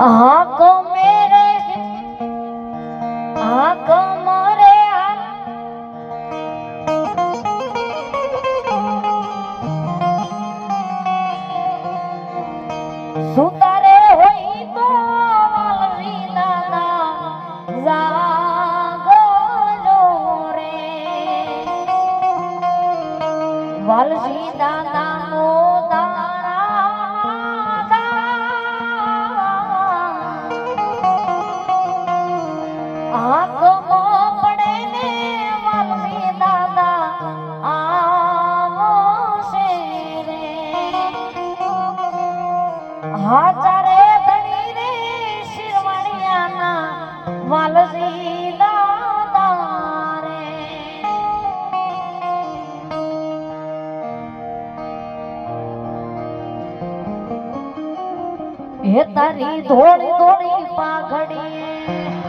आको मेरे आको मोरे सुतारे होई तो वालवी दादा जागो रे वालवी दादा मोदारा आको पड़े ने वालवी दादा आवो शेरे हाजारे धनी रे शिरवाणियाना वालवी दादा रे हे तारी धोड़ी धोड़ी पाघड़ी